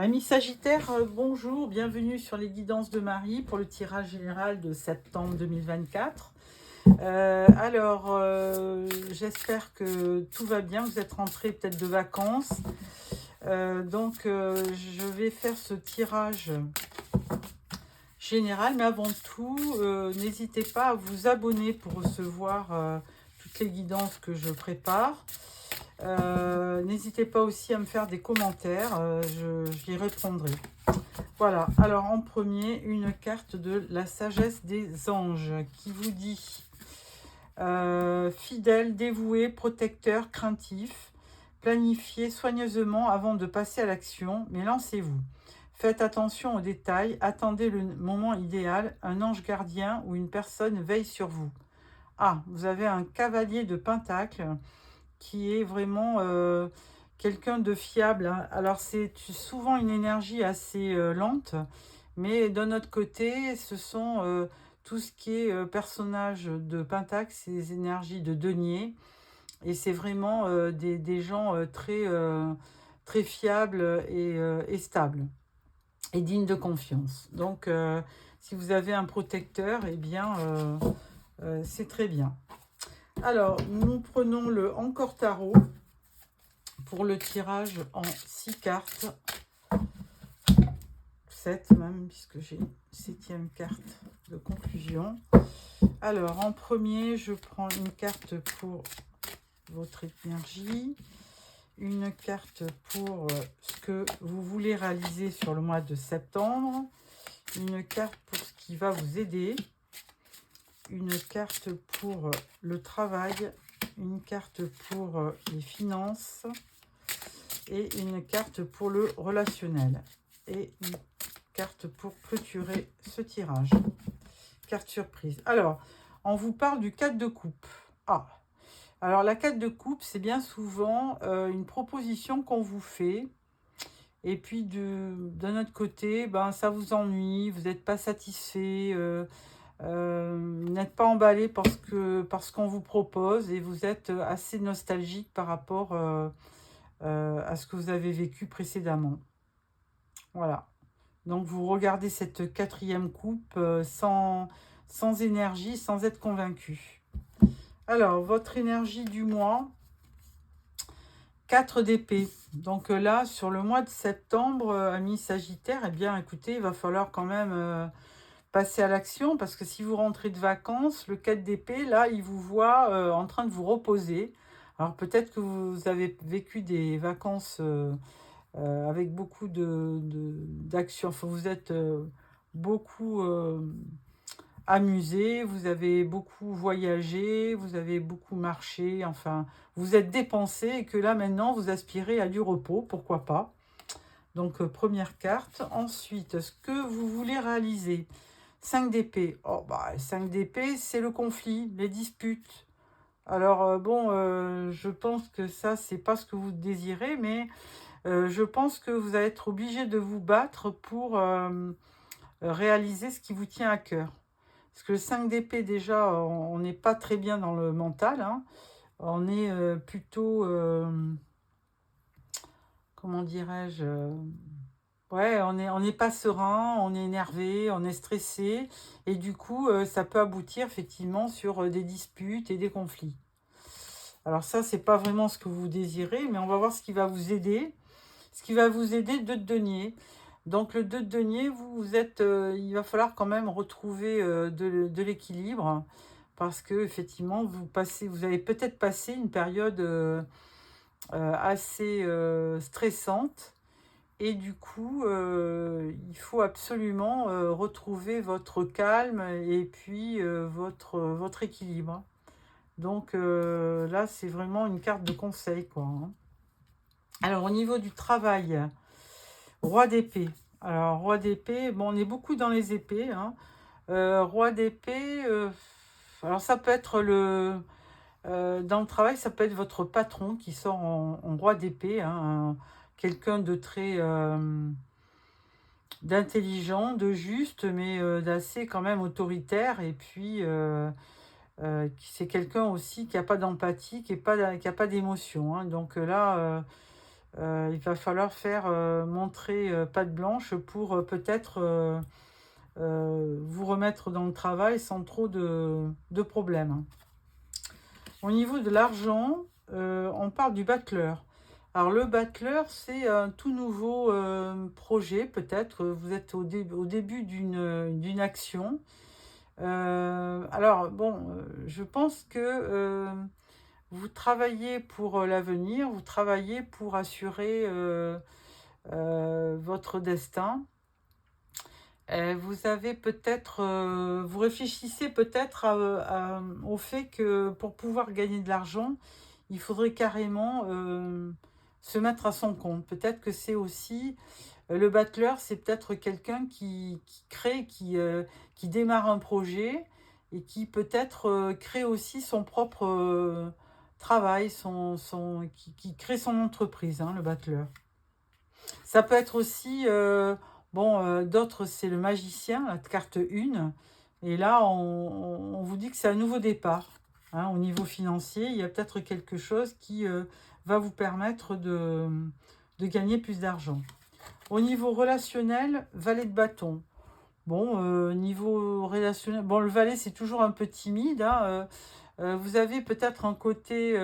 Amis Sagittaire, bonjour, bienvenue sur les guidances de Marie pour le tirage général de septembre 2024. J'espère que tout va bien, vous êtes rentrés peut-être de vacances. Je vais faire ce tirage général, mais avant tout, n'hésitez pas à vous abonner pour recevoir toutes les guidances que je prépare. N'hésitez pas aussi à me faire des commentaires, j'y répondrai. Voilà, alors en premier, une carte de la sagesse des anges qui vous dit fidèle, dévoué, protecteur, craintif, planifiez soigneusement avant de passer à l'action, mais lancez-vous. Faites attention aux détails, attendez le moment idéal, un ange gardien ou une personne veille sur vous. Ah, vous avez un cavalier de Pentacle qui est vraiment quelqu'un de fiable, hein. Alors c'est souvent une énergie assez lente, mais d'un autre côté, ce sont tout ce qui est personnage de Pentacle, c'est des énergies de denier, et c'est vraiment des gens très fiables et stables, et dignes de confiance. Donc si vous avez un protecteur, eh bien c'est très bien. Alors, nous prenons le Encore Tarot pour le tirage en 6 cartes, 7 même, puisque j'ai une 7e carte de conclusion. Alors, en premier, je prends une carte pour votre énergie, une carte pour ce que vous voulez réaliser sur le mois de septembre, une carte pour ce qui va vous aider, une carte pour le travail, une carte pour les finances et une carte pour le relationnel et une carte pour clôturer ce tirage. Carte surprise. Alors, on vous parle du 4 de coupe. Ah, alors la 4 de coupe, c'est bien souvent une proposition qu'on vous fait. Et puis, d'un autre côté, ben, ça vous ennuie, vous n'êtes pas satisfait, vous n'êtes pas emballé parce qu'on vous propose et vous êtes assez nostalgique par rapport à ce que vous avez vécu précédemment. Voilà. Donc, vous regardez cette 4e coupe sans énergie, sans être convaincu. Alors, votre énergie du mois, 4 d'épée. Donc là, sur le mois de septembre, amis Sagittaire, eh bien, écoutez, il va falloir quand même passer à l'action, parce que si vous rentrez de vacances, le 4 d'épée, là, il vous voit en train de vous reposer. Alors, peut-être que vous avez vécu des vacances avec beaucoup d'actions. Enfin, vous êtes beaucoup amusé, vous avez beaucoup voyagé, vous avez beaucoup marché, enfin, vous êtes dépensé et que là, maintenant, vous aspirez à du repos, pourquoi pas. Donc, première carte. Ensuite, ce que vous voulez réaliser. 5 d'épée. Oh, bah, 5 d'épée, c'est le conflit, les disputes. Alors, je pense que ça, c'est pas ce que vous désirez, mais je pense que vous allez être obligé de vous battre pour réaliser ce qui vous tient à cœur. Parce que le 5 d'épée, déjà, on n'est pas très bien dans le mental, hein. On est plutôt, comment dirais-je, ouais, on n'est pas serein, on est énervé, on est stressé. Et du coup, ça peut aboutir effectivement sur des disputes et des conflits. Alors ça, c'est pas vraiment ce que vous désirez, mais on va voir ce qui va vous aider. Ce qui va vous aider, 2 de denier. Donc le 2 de denier, vous êtes, il va falloir quand même retrouver de l'équilibre, parce que effectivement, vous avez peut-être passé une période assez stressante, et du coup, il faut absolument retrouver votre calme et puis votre équilibre. Donc là, c'est vraiment une carte de conseil, quoi, hein. Alors, au niveau du travail, roi d'épée. Alors, roi d'épée, bon, on est beaucoup dans les épées, hein. Roi d'épée, alors ça peut être dans le travail, ça peut être votre patron qui sort en roi d'épée, hein, quelqu'un de très d'intelligent, de juste, mais d'assez quand même autoritaire. Et puis, c'est quelqu'un aussi qui n'a pas d'empathie, qui a pas d'émotion, hein. Donc là, il va falloir faire montrer patte blanche pour peut-être vous remettre dans le travail sans trop de problèmes. Au niveau de l'argent, on parle du battleur. Alors le battleur, c'est un tout nouveau projet, peut-être. Vous êtes au début d'une action. Alors bon, je pense que vous travaillez pour l'avenir, vous travaillez pour assurer votre destin. Vous avez peut-être, vous réfléchissez peut-être au fait que pour pouvoir gagner de l'argent, il faudrait carrément se mettre à son compte. Peut-être que c'est aussi, le battleur, c'est peut-être quelqu'un qui crée, qui démarre un projet et qui peut-être crée aussi son propre travail, qui crée son entreprise, hein, le battleur. Ça peut être aussi, d'autres, c'est le magicien, la carte 1. Et là, on vous dit que c'est un nouveau départ. Hein, au niveau financier, il y a peut-être quelque chose qui va vous permettre de gagner plus d'argent. Au niveau relationnel, valet de bâton. Bon, niveau relationnel, bon, le valet, c'est toujours un peu timide. Hein, vous avez peut-être un côté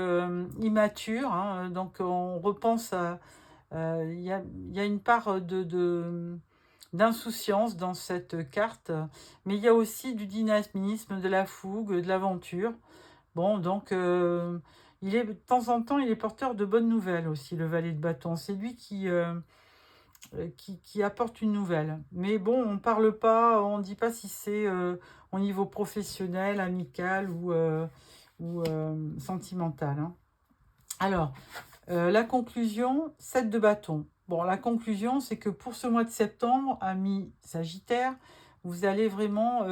immature. Hein, donc, on repense à... Il y a une part d'insouciance dans cette carte, mais il y a aussi du dynamisme, de la fougue, de l'aventure. Bon, donc, de temps en temps, il est porteur de bonnes nouvelles aussi, le valet de bâton. C'est lui qui apporte une nouvelle. Mais bon, on parle pas, on ne dit pas si c'est au niveau professionnel, amical ou sentimental. Hein. Alors, la conclusion, 7 de bâton. Bon, la conclusion, c'est que pour ce mois de septembre, amis Sagittaire, vous allez vraiment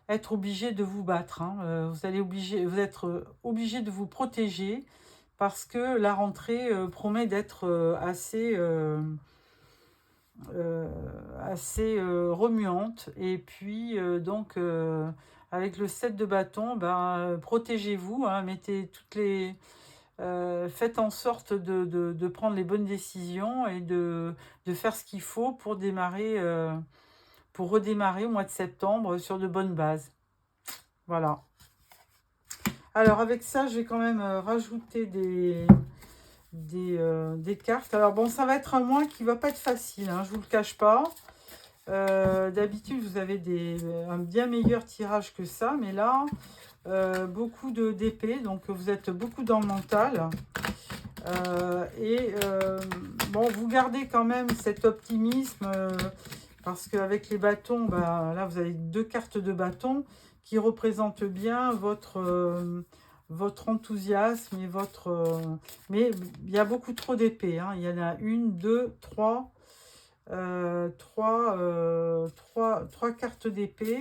être obligé de vous battre. Hein. Vous êtes obligé de vous protéger parce que la rentrée promet d'être assez remuante. Et puis, donc, avec le 7 de bâton, ben, protégez-vous, hein, mettez toutes les... faites en sorte de prendre les bonnes décisions et de faire ce qu'il faut pour pour redémarrer au mois de septembre sur de bonnes bases. Voilà. Alors avec ça, je vais quand même rajouter des cartes. Alors bon, ça va être un mois qui va pas être facile, hein, je vous le cache pas. D'habitude, vous avez un bien meilleur tirage que ça, mais là, beaucoup d'épées, donc vous êtes beaucoup dans le mental. Bon, vous gardez quand même cet optimisme parce qu'avec les bâtons, bah, là vous avez 2 cartes de bâton qui représentent bien votre enthousiasme et mais il y a beaucoup trop d'épées. Hein. Il y en a 1, 2, 3, 3 cartes d'épée.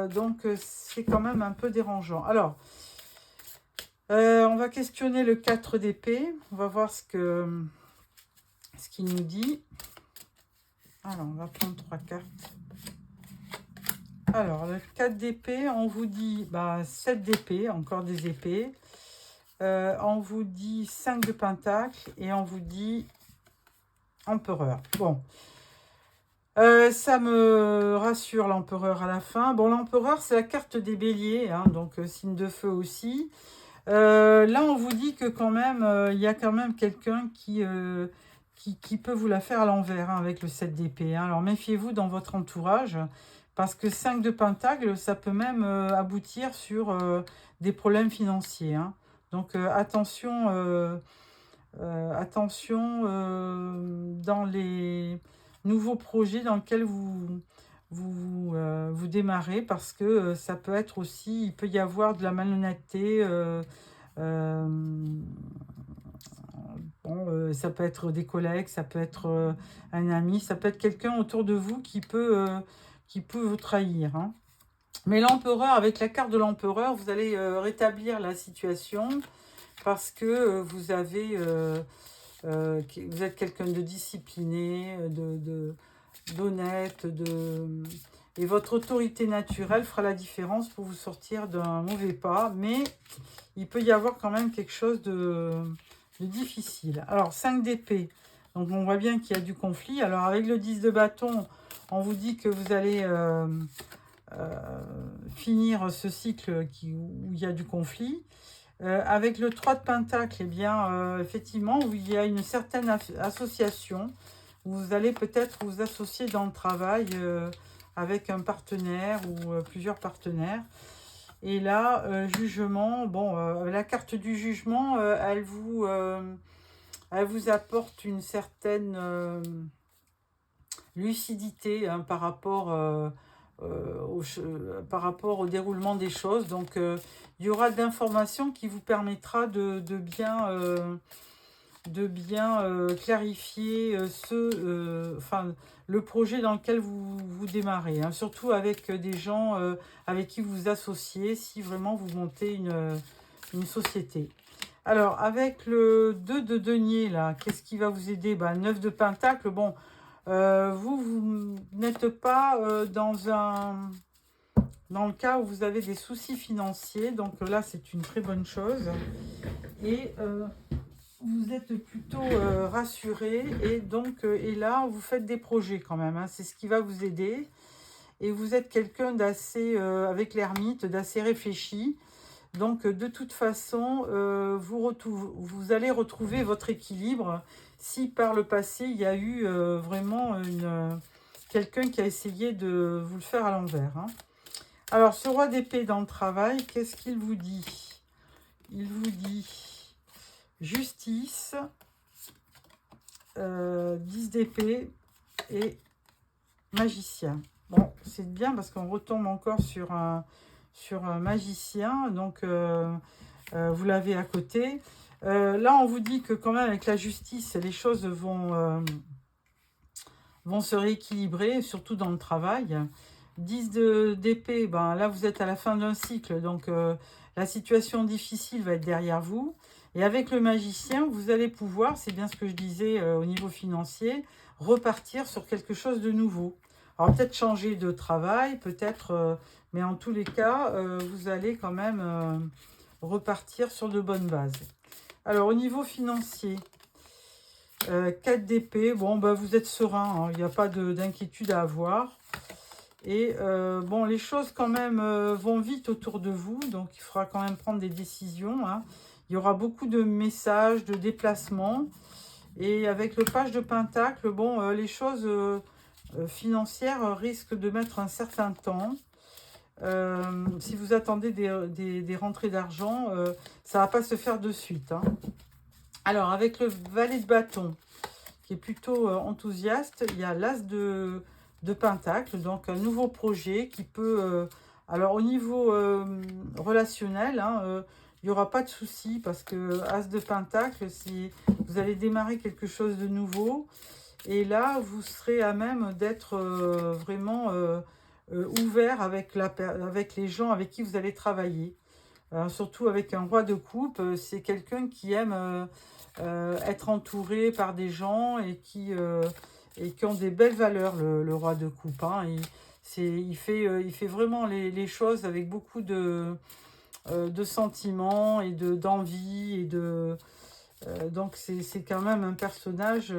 Donc c'est quand même un peu dérangeant. Alors, on va questionner le 4 d'épée. On va voir ce qu'il nous dit. Alors, on va prendre 3 cartes. Alors, le 4 d'épée, on vous dit 7 d'épée, encore des épées. On vous dit 5 de pentacle et on vous dit empereur. Bon, ça me rassure l'empereur à la fin. Bon, l'empereur, c'est la carte des béliers, hein, donc signe de feu aussi. Là, on vous dit que quand même, il y a quand même quelqu'un qui peut vous la faire à l'envers, hein, avec le 7 d'épée. Hein. Alors, méfiez-vous dans votre entourage, parce que 5 de pentacle, ça peut même aboutir sur des problèmes financiers. Hein. Donc, attention dans les nouveaux projets dans lesquels vous démarrez, parce que ça peut être aussi, il peut y avoir de la malhonnêteté, ça peut être des collègues, ça peut être un ami, ça peut être quelqu'un autour de vous qui peut vous trahir. Hein. Mais l'empereur, avec la carte de l'empereur, vous allez rétablir la situation parce que vous êtes quelqu'un de discipliné, d'honnête, et votre autorité naturelle fera la différence pour vous sortir d'un mauvais pas. Mais il peut y avoir quand même quelque chose difficile. Alors, 5 d'épée. Donc, on voit bien qu'il y a du conflit. Alors, avec le 10 de bâton, on vous dit que vous allez finir ce cycle où il y a du conflit. Avec le 3 de pentacle, eh bien, effectivement, où il y a une certaine association. Vous allez peut-être vous associer dans le travail avec un partenaire ou plusieurs partenaires. Et là, jugement, bon, la carte du jugement, elle vous apporte une certaine lucidité hein, par rapport au déroulement des choses. Donc, il y aura d'informations qui vous permettra de bien clarifier le projet dans lequel vous démarrez. Hein, surtout avec des gens avec qui vous vous associez si vraiment vous montez une société. Alors, avec le 2 de denier, là, qu'est-ce qui va vous aider? 9 de pentacle, bon, vous n'êtes pas dans le cas où vous avez des soucis financiers. Donc là, c'est une très bonne chose. Et vous êtes plutôt rassuré. Et donc, et là, vous faites des projets quand même. Hein, c'est ce qui va vous aider. Et vous êtes quelqu'un d'assez, avec l'ermite, d'assez réfléchi. Donc, de toute façon, vous allez retrouver votre équilibre si par le passé, il y a eu vraiment quelqu'un qui a essayé de vous le faire à l'envers. Hein. Alors, ce roi d'épée dans le travail, qu'est-ce qu'il vous dit? Il vous dit justice, 10 d'épée et magicien. Bon, c'est bien parce qu'on retombe encore sur un magicien, donc vous l'avez à côté. Là, on vous dit que quand même avec la justice, les choses vont se rééquilibrer, surtout dans le travail. 10 d'épée, là vous êtes à la fin d'un cycle, donc la situation difficile va être derrière vous. Et avec le magicien, vous allez pouvoir, c'est bien ce que je disais au niveau financier, repartir sur quelque chose de nouveau. Alors peut-être changer de travail, peut-être, mais en tous les cas, vous allez quand même repartir sur de bonnes bases. Alors au niveau financier, 4 d'épée, bon, vous êtes serein, hein, il n'y a pas d'inquiétude à avoir. Et bon, les choses quand même vont vite autour de vous, donc il faudra quand même prendre des décisions. Hein. Il y aura beaucoup de messages, de déplacements. Et avec le page de pentacle, bon, les choses financières risquent de mettre un certain temps. Si vous attendez des rentrées d'argent, ça ne va pas se faire de suite. Hein. Alors, avec le valet de bâton, qui est plutôt enthousiaste, il y a l'as de pentacle, donc un nouveau projet qui peut... alors, au niveau relationnel, hein, il n'y aura pas de souci parce que as de pentacle, si vous allez démarrer quelque chose de nouveau, et là, vous serez à même d'être vraiment ouvert avec les gens avec qui vous allez travailler. Surtout avec un roi de coupe, c'est quelqu'un qui aime être entouré par des gens et qui ont des belles valeurs, le roi de coupe. Hein. Il fait vraiment les choses avec beaucoup de sentiments et d'envie. Donc, c'est quand même un personnage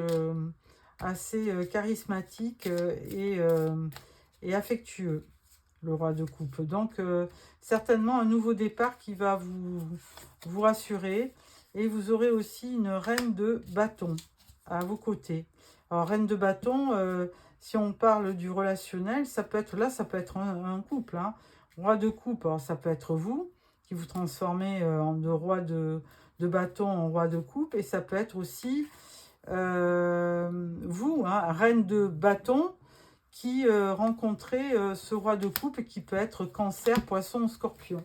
assez charismatique et affectueux, le roi de coupe. Donc, certainement un nouveau départ qui va vous rassurer. Et vous aurez aussi une reine de bâton à vos côtés. Alors, reine de bâton, si on parle du relationnel, ça peut être un couple. Hein. Roi de coupe, alors ça peut être vous, qui vous transformez de roi de bâton en roi de coupe. Et ça peut être aussi vous, hein, reine de bâton, qui rencontrez ce roi de coupe et qui peut être cancer, poisson ou scorpion.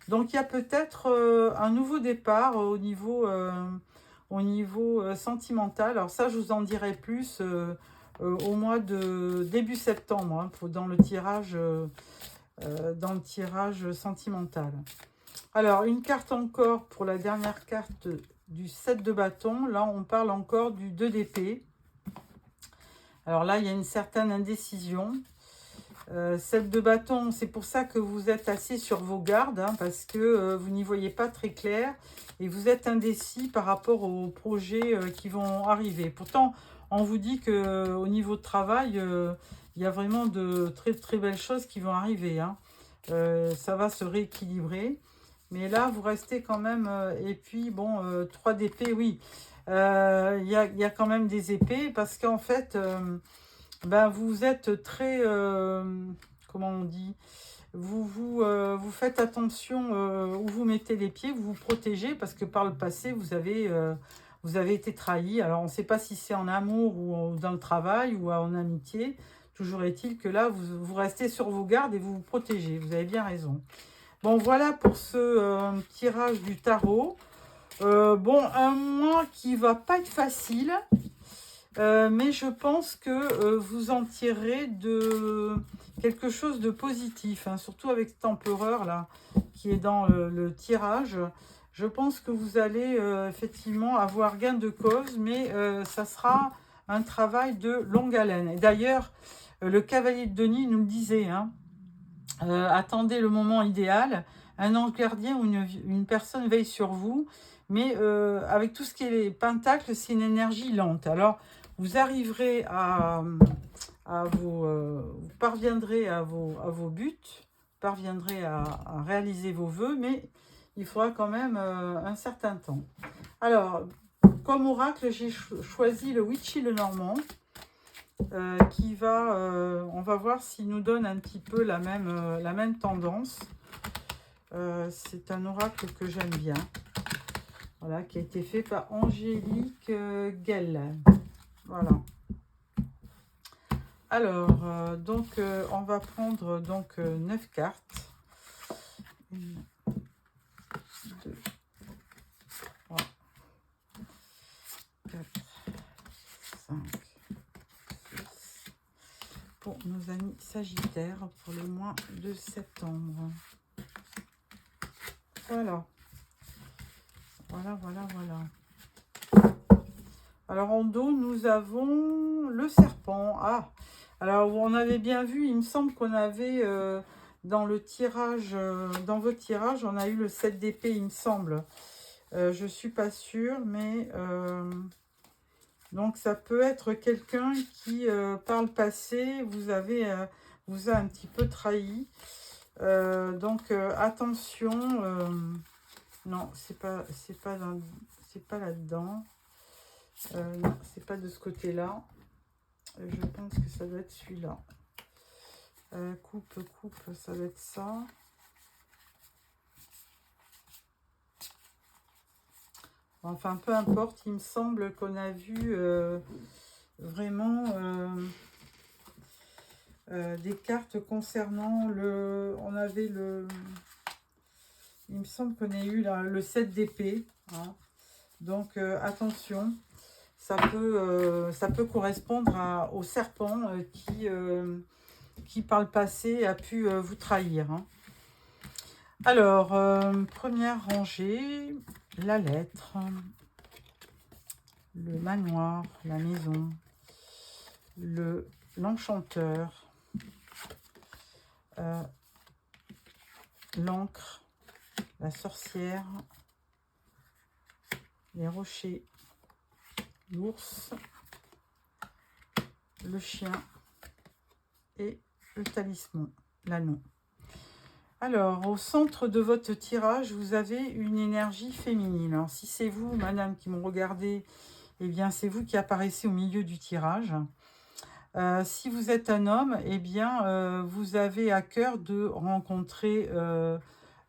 Donc il y a peut-être un nouveau départ au niveau sentimental. Alors ça, je vous en dirai plus au mois de début septembre, hein, dans le tirage sentimental. Alors, une carte encore pour la dernière carte du 7 de bâton. Là, on parle encore du 2 d'épée. Alors là, il y a une certaine indécision. 7 de bâton, c'est pour ça que vous êtes assez sur vos gardes, hein, parce que vous n'y voyez pas très clair et vous êtes indécis par rapport aux projets qui vont arriver. Pourtant, on vous dit qu'au niveau de travail, il y a vraiment de très très belles choses qui vont arriver, hein. Ça va se rééquilibrer. Mais là, vous restez quand même... et puis, bon, 3 d'épée, oui. Il y a quand même des épées parce qu'en fait... ben, vous êtes très, comment on dit, vous faites attention où vous mettez les pieds, vous vous protégez parce que par le passé, vous avez été trahi. Alors, on ne sait pas si c'est en amour ou dans le travail ou en amitié. Toujours est-il que là, vous restez sur vos gardes et vous vous protégez. Vous avez bien raison. Bon, voilà pour ce tirage du tarot. Bon, un mois qui va pas être facile. Mais je pense que vous en tirerez de quelque chose de positif, hein, surtout avec cet empereur là qui est dans le tirage. Je pense que vous allez effectivement avoir gain de cause, mais ça sera un travail de longue haleine. Et d'ailleurs, le cavalier de Denis nous le disait, hein, attendez le moment idéal, un ange gardien ou une personne veille sur vous, mais avec tout ce qui est les pentacles, c'est une énergie lente. Alors, vous arriverez vous parviendrez à vos buts, parviendrez à réaliser vos vœux, mais il faudra quand même un certain temps. Alors, comme oracle, j'ai choisi le Witchy le Normand, qui va, on va voir s'il nous donne un petit peu la même tendance. C'est un oracle que j'aime bien, voilà, qui a été fait par Angélique Guel. Voilà. Alors, donc, on va prendre donc 9 cartes. 1, 2, 3, 4, 5, 6. Pour nos amis Sagittaires, pour le mois de septembre. Voilà. Voilà, voilà, voilà. Alors, en dos, nous avons le serpent. Ah, alors, on avait bien vu, il me semble qu'on avait, dans le tirage, dans votre tirage, on a eu le 7 d'épée, il me semble. Je ne suis pas sûre, mais... donc, ça peut être quelqu'un qui, par le passé, vous a un petit peu trahi. Donc, attention. Non, c'est pas là-dedans. Non, c'est pas de ce côté-là. Je pense que ça doit être celui-là. Coupe, ça doit être ça. Enfin, peu importe, il me semble qu'on a vu vraiment des cartes concernant le... On avait le... Il me semble qu'on a eu là, le 7 d'épée. Hein. Donc, attention. Ça peut correspondre au serpent qui, par le passé, a pu vous trahir. Hein. Alors, première rangée, la lettre, le manoir, la maison, l'enchanteur, l'encre, la sorcière, les rochers, l'ours, le chien et le talisman, l'anneau. Alors, au centre de votre tirage, vous avez une énergie féminine. Alors, si c'est vous, madame, qui me regardez, eh bien, c'est vous qui apparaissez au milieu du tirage. Si vous êtes un homme, eh bien, vous avez à cœur de rencontrer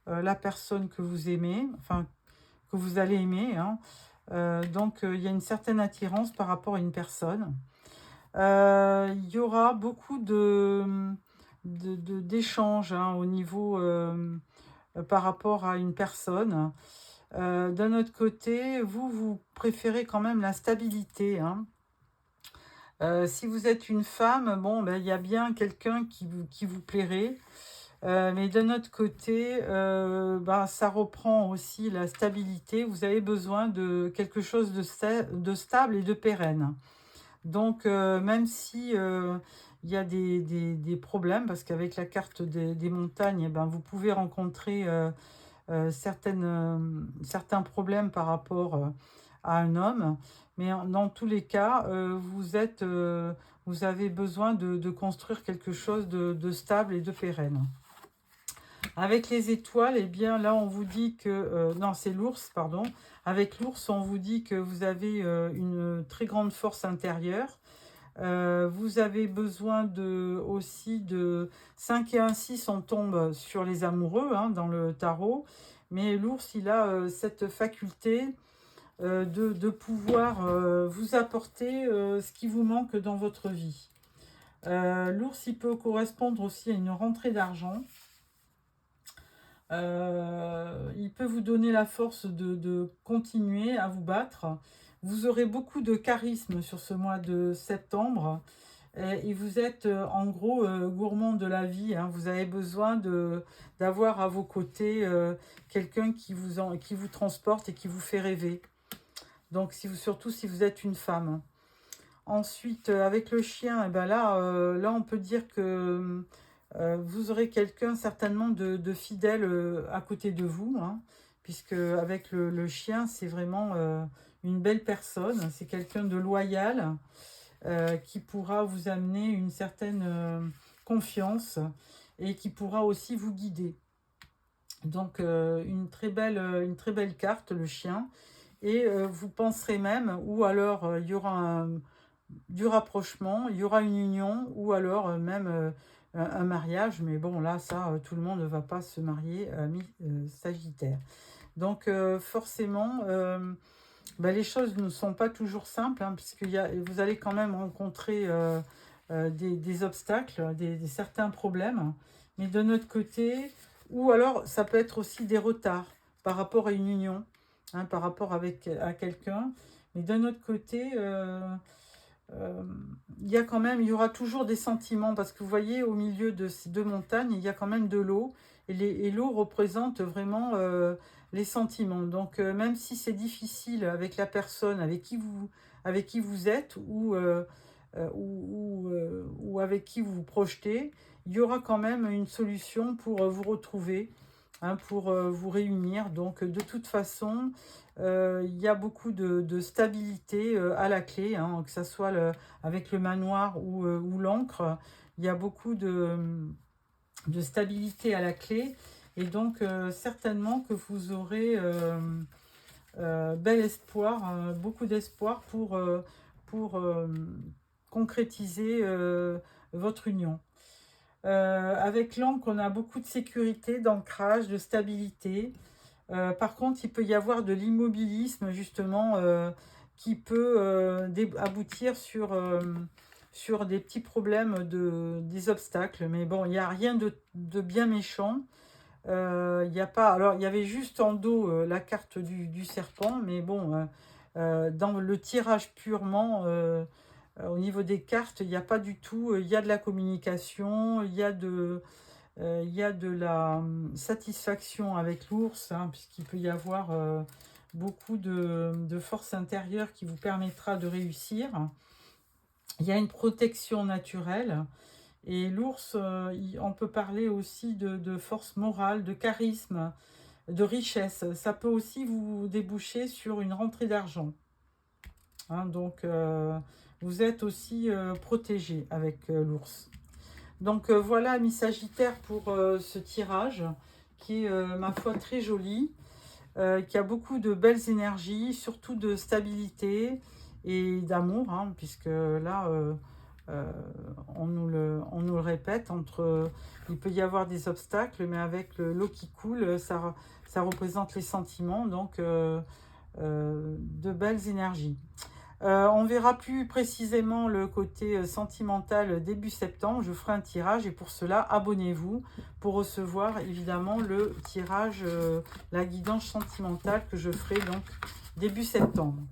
la personne que vous aimez, enfin, que vous allez aimer, hein. Donc, il y a une certaine attirance par rapport à une personne. Il y aura beaucoup d'échanges hein, au niveau par rapport à une personne. D'un autre côté, vous préférez quand même la stabilité. Hein. Si vous êtes une femme, bon, ben, il y a bien quelqu'un qui vous plairait. Mais d'un autre côté, ça reprend aussi la stabilité. Vous avez besoin de quelque chose de stable et de pérenne. Donc, même si il y a des problèmes, parce qu'avec la carte des montagnes, eh ben, vous pouvez rencontrer certains problèmes par rapport à un homme. Mais dans tous les cas, vous avez besoin de construire quelque chose de stable et de pérenne. Avec les étoiles, eh bien là on vous dit que... non, c'est l'ours, pardon. Avec l'ours, on vous dit que vous avez une très grande force intérieure. Vous avez besoin aussi de 5 et 1, 6, on tombe sur les amoureux hein, dans le tarot. Mais l'ours, il a cette faculté de pouvoir vous apporter ce qui vous manque dans votre vie. L'ours, il peut correspondre aussi à une rentrée d'argent. Il peut vous donner la force de continuer à vous battre. Vous aurez beaucoup de charisme sur ce mois de septembre. Et vous êtes en gros gourmand de la vie. Hein. Vous avez besoin d'avoir à vos côtés quelqu'un qui vous transporte et qui vous fait rêver. Donc surtout si vous êtes une femme. Ensuite, avec le chien, eh ben là, on peut dire que... vous aurez quelqu'un certainement de fidèle à côté de vous, hein, puisque avec le chien, c'est vraiment une belle personne. C'est quelqu'un de loyal qui pourra vous amener une certaine confiance et qui pourra aussi vous guider. Donc, une très belle carte, le chien. Et vous penserez même, ou alors il y aura du rapprochement, il y aura une union, ou alors même... un mariage, mais bon, là, ça, tout le monde ne va pas se marier à mi-sagittaire. Donc, forcément, les choses ne sont pas toujours simples, hein, puisque vous allez quand même rencontrer des obstacles, certains problèmes, mais de notre côté, ou alors, ça peut être aussi des retards par rapport à une union, hein, par rapport à quelqu'un, mais d'un autre côté... il y aura toujours des sentiments, parce que vous voyez au milieu de ces deux montagnes, il y a quand même de l'eau, et l'eau représente vraiment les sentiments. Donc même si c'est difficile avec la personne avec qui vous êtes, ou avec qui vous vous projetez, il y aura quand même une solution pour vous retrouver, hein, pour vous réunir. Donc de toute façon, il y a beaucoup de stabilité à la clé, hein, que ce soit avec le manoir ou l'encre. Il y a beaucoup de stabilité à la clé. Et donc, certainement que vous aurez bel espoir, beaucoup d'espoir pour concrétiser votre union. Avec l'encre, on a beaucoup de sécurité, d'ancrage, de stabilité. Par contre, il peut y avoir de l'immobilisme, justement, qui peut aboutir sur des petits problèmes, des obstacles. Mais bon, il n'y a rien de bien méchant. Il y a pas... Alors, il y avait juste en dos la carte du serpent, mais bon, dans le tirage purement, au niveau des cartes, il n'y a pas du tout... il y a de la communication, il y a de la satisfaction avec l'ours, hein, puisqu'il peut y avoir beaucoup de force intérieure qui vous permettra de réussir. Il y a une protection naturelle. Et l'ours, on peut parler aussi de force morale, de charisme, de richesse. Ça peut aussi vous déboucher sur une rentrée d'argent. Hein, donc, vous êtes aussi protégé avec l'ours. Donc voilà, amis Sagittaire, pour ce tirage qui est, ma foi, très joli, qui a beaucoup de belles énergies, surtout de stabilité et d'amour, hein, puisque là, on nous le répète, il peut y avoir des obstacles, mais avec l'eau qui coule, ça représente les sentiments, donc de belles énergies. On verra plus précisément le côté sentimental début septembre. Je ferai un tirage et pour cela, abonnez-vous pour recevoir évidemment le tirage, la guidance sentimentale que je ferai donc début septembre.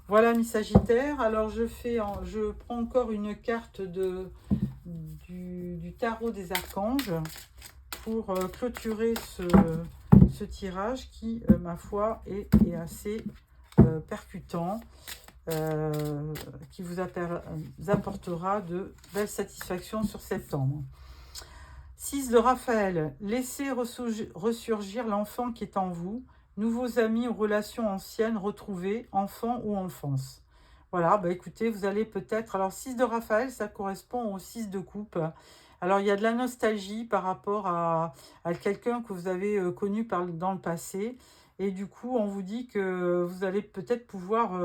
Voilà, mes Sagittaires. Alors, je prends encore une carte du tarot des archanges pour clôturer ce tirage qui, ma foi, est assez percutant. qui vous apportera de belles satisfactions sur septembre. 6 de Raphaël, laissez ressurgir l'enfant qui est en vous, nouveaux amis ou relations anciennes retrouvées, enfant ou enfance. Voilà, bah écoutez, vous allez peut-être... Alors 6 de Raphaël, ça correspond au 6 de coupe. Alors il y a de la nostalgie par rapport à quelqu'un que vous avez connu dans le passé. Et du coup, on vous dit que vous allez peut-être pouvoir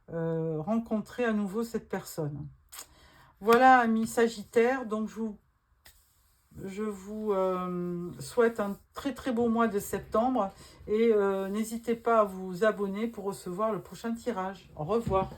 rencontrer à nouveau cette personne. Voilà, amis Sagittaire, donc je vous souhaite un très très beau mois de septembre et n'hésitez pas à vous abonner pour recevoir le prochain tirage. Au revoir.